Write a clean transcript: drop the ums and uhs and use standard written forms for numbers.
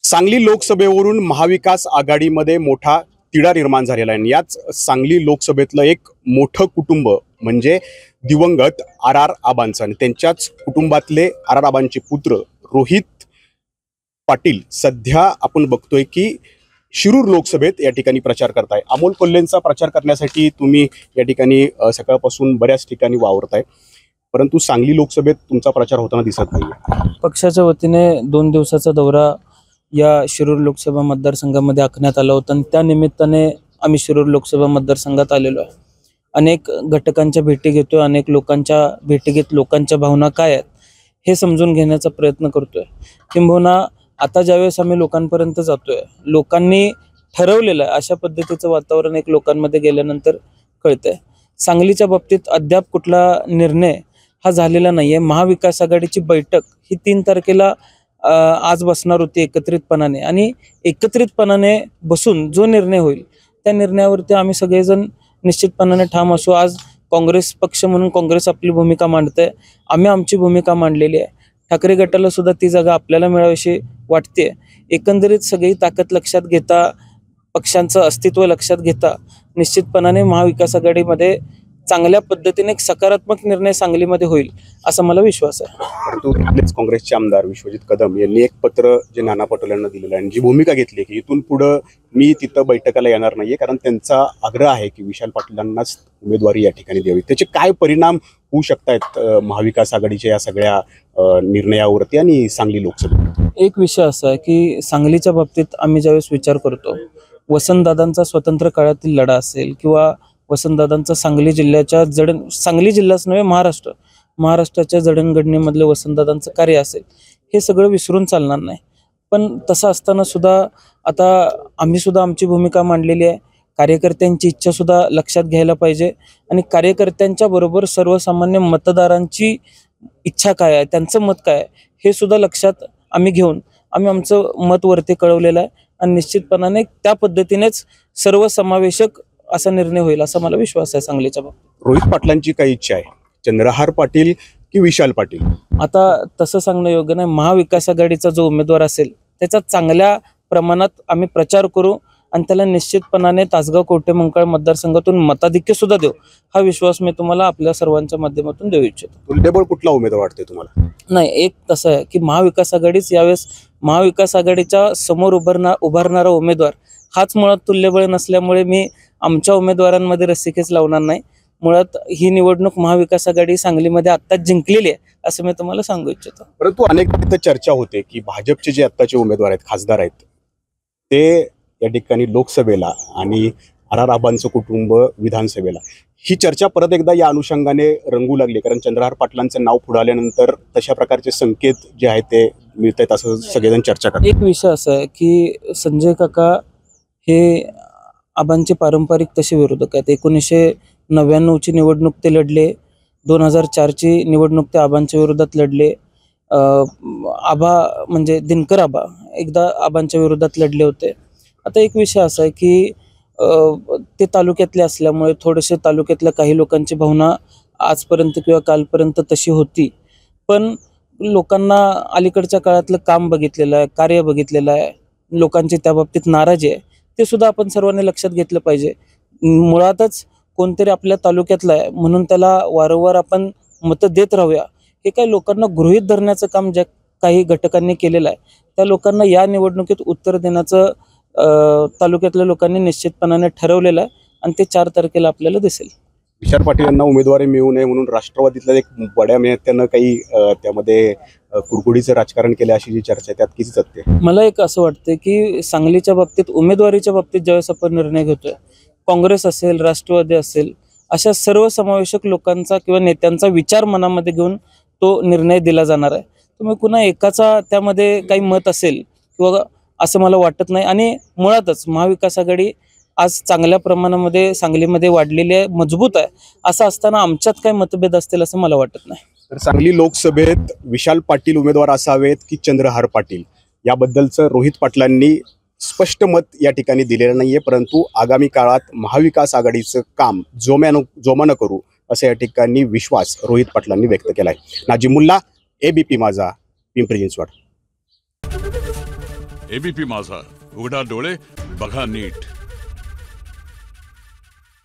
सांगली लोकसभेवरून महाविकास आघाडीमध्ये मोठा तिढा निर्माण झालेला आहे। याच सांगली लोकसभेतलं एक मोठं कुटुंब म्हणजे दिवंगत आर आबांचं आणि त्यांच्याच कुटुंबातले आर आबांचे पुत्र रोहित पाटील सध्या आपण बघतोय की शिरूर लोकसभेत या ठिकाणी प्रचार करताय। अमोल कोल्हेंचा प्रचार करण्यासाठी तुम्ही या ठिकाणी सकाळपासून बऱ्याच ठिकाणी वावरताय, परंतु सांगली लोकसभेत तुमचा प्रचार होताना दिसत नाहीये। पक्षाच्या वतीने 2 दिवसाचा दौरा या शिरूर लोकसभा मतदारसंघामध्ये आखण्यात आला होता आणि त्या निमित्ताने आम्ही शिरूर लोकसभा मतदारसंघात आलेलो आहे। अनेक घटकांच्या भेटी घेतोय, अनेक लोकांच्या भेटी घेत लोकांच्या भावना काय आहेत हे समजून घेण्याचा प्रयत्न करतोय। किंबहुना आता ज्यावेळेस आम्ही लोकांपर्यंत जातोय, लोकांनी ठरवलेलं आहे अशा पद्धतीचं वातावरण एक लोकांमध्ये गेल्यानंतर कळतंय। सांगलीच्या बाबतीत अद्याप कुठला निर्णय हा झालेला नाहीये। महाविकास आघाडीची बैठक ही 3 तारखेला आज बसणार होती एकत्रितपणाने आणि एकत्रितपणाने बसून जो निर्णय होईल त्या निर्णयावरती आम्ही सगळेजण निश्चितपणाने ठाम असू। आज काँग्रेस पक्ष म्हणून काँग्रेस आपली भूमिका मांडते, आम्ही आमची भूमिका मांडलेली आहे। ठाकरे गटाला सुद्धा ती जागा आपल्याला मिळावीशी वाटते। एकंदरीत सगळी ताकद लक्षात घेता, पक्षांचं अस्तित्व लक्षात घेता निश्चितपणाने महाविकास आघाडीमध्ये चांगल्या पद्धतीने एक सकारात्मक निर्णय सांगलीमध्ये होईल असा मला विश्वास आहे। परंतु इथलेच काँग्रेसचे आमदार विश्वजित कदम यांनी एक पत्र जे नाना पटोले यांना दिलेलं आहे आणि जी भूमिका घेतली की इथून पुढे मी तिथं बैठकाला येणार नाहीये, कारण त्यांचा आग्रह आहे की विशाल पाटलांनाच उमेदवारी या ठिकाणी द्यावी। त्याचे काय परिणाम होऊ शकतात महाविकास आघाडीच्या या सगळ्या निर्णयावरती आणि सांगली लोकसभेत? एक विषय असा आहे की सांगलीच्या बाबतीत आम्ही ज्यावेळेस विचार करतो, वसंतदादांचा स्वतंत्र काळातील लढा असेल किंवा वसंतदादांचा सांगली जिल्हाच नव्हे महाराष्ट्राच्या जडणघडणीमधले वसंतदादांचं कार्य असेल, हे सगळं विसरून चालणार नाही। पण तसं असताना सुद्धा आता आम्ही सुद्धा आमची भूमिका मांडलेली आहे। कार्यकर्त्यांची इच्छा सुद्धा लक्षात घ्यायला पाहिजे आणि कार्यकर्त्यांच्या बरोबर सर्वसामान्य मतदारांची इच्छा काय आहे, त्यांचं मत काय आहे हे सुद्धा लक्षात आम्ही घेऊन आम्ही आमचं मत वरती कळवलेलं आहे आणि निश्चितपणाने त्या पद्धतीनेच सर्वसमावेशक असा निर्णय होईल असा मला विश्वास आहे। सांगलीच्या बाबतीत रोहित पाटलांची काही इच्छा आहे, चंद्रहार पाटील की विशाल पाटील? आता तसं सांगणं योग्य नाही। महाविकास आघाडीचा जो उमेदवार असेल त्याचा चांगल्या प्रमाणात आम्ही प्रचार करू आणि त्याला निश्चितपणाने तासगाव कवठेमंकाळ मतदारसंघातून मताधिक्य सुद्धा देऊ हा विश्वास मी तुम्हाला आपल्या सर्वांच्या माध्यमातून देऊ इच्छितो। तुल्यबळ कुठला उमेदवार वाटते तुम्हाला? नाही, एक तसं आहे की महाविकास आघाडीच यावेळेस महाविकास आघाडीच्या समोर उभारणारा उमेदवार हाच मुळात तुल्यबळ नसल्यामुळे मी आमच्या उमेदवारांमध्ये रस्सीखेच लावणार नाही। मुळात ही निवडणूक महाविकास आघाडी सांगलीमध्ये आत्ताच जिंकलेली आहे असं मी तुम्हाला सांगू इच्छितो। परंतु अनेक चर्चा होते की भाजपचे जे आत्ताचे उमेदवार आहेत, खासदार आहेत, ते या ठिकाणी लोकसभेला आणि आर आबांचं कुटुंब विधानसभेला, ही चर्चा परत एकदा या अनुषंगाने रंगू लागली, कारण चंद्रहार पाटलांचं नाव पुढे आल्यानंतर तशा प्रकारचे संकेत जे आहेत ते मिळत आहेत असं सगळेजण चर्चा करतात। एक विषय असा आहे की संजय काका हे आबांचे पारंपरिक तसे विरोधक आहेत। 1999ची निवडणूक ते लढले, 2004ची निवडणूक ते आबांच्या विरोधात लढले। आबा म्हणजे दिनकर आबा एकदा आबांच्या विरोधात लढले होते। आता एक विषय असा आहे की ते तालुक्यातले असल्यामुळे थोडेसे तालुक्यातल्या काही लोकांची भावना आजपर्यंत किंवा कालपर्यंत तशी होती, पण लोकांना अलीकडच्या काळातलं काम बघितलेलं आहे, कार्य बघितलेलं आहे, लोकांची त्या बाबतीत नाराजी आहे, ते सुद्धा आपण सर्वांनी लक्षात घेतलं पाहिजे। मुळातच कोणतरी आपल्या तालुक्यातला आहे म्हणून त्याला वारंवार आपण मतं देत राहूया हे काही लोकांना गृहीत धरण्याचं काम ज्या काही घटकांनी केलेलं आहे, त्या लोकांना या निवडणुकीत उत्तर देण्याचं तालुक्यातल्या लोकांनी निश्चितपणाने ठरवलेलं आहे आणि ते 4 तारखेला आपल्याला दिसेल। विशाल पाटील यांना उमेदवारी मिळू नये म्हणून राष्ट्रवादीतल्या एक बड्या नेत्यानं काही त्यामध्ये कुरकुडीचं राजकारण केलं अशी जी चर्चा आहे, त्यात किती सत्य? मला एक असं वाटतं की सांगलीच्या बाबतीत उमेदवारीच्या बाबतीत ज्यावेळेस आपण निर्णय घेतोय, काँग्रेस असेल, राष्ट्रवादी असेल, अशा सर्वसमावेशक लोकांचा किंवा नेत्यांचा विचार मनामध्ये घेऊन तो निर्णय दिला जाणार आहे। तुम्ही पुन्हा एकाचा त्यामध्ये काही मत असेल किंवा असं मला वाटत नाही। आणि मुळातच महाविकास आघाडी आज चांगल्या प्रमाणामध्ये सांगलीमध्ये वाढलेली आहे, मजबूत आहे, असं असताना आमच्यात काही मतभेद असतील असं मला वाटत नाही। तर सांगली लोकसभेत विशाल पाटील उमेदवार असावेत की चंद्रहार पाटील, याबद्दलचं रोहित पाटलांनी स्पष्ट मत या ठिकाणी दिलेलं नाहीये, परंतु आगामी काळात महाविकास आघाडीचं काम जोमानं करू असं या ठिकाणी विश्वास रोहित पाटलांनी व्यक्त केलाय। नाजिमुल्ला, ABP माझा, पिंपरी चिंचवड। एबीपी माझा, उघडा डोळे बघा नीट.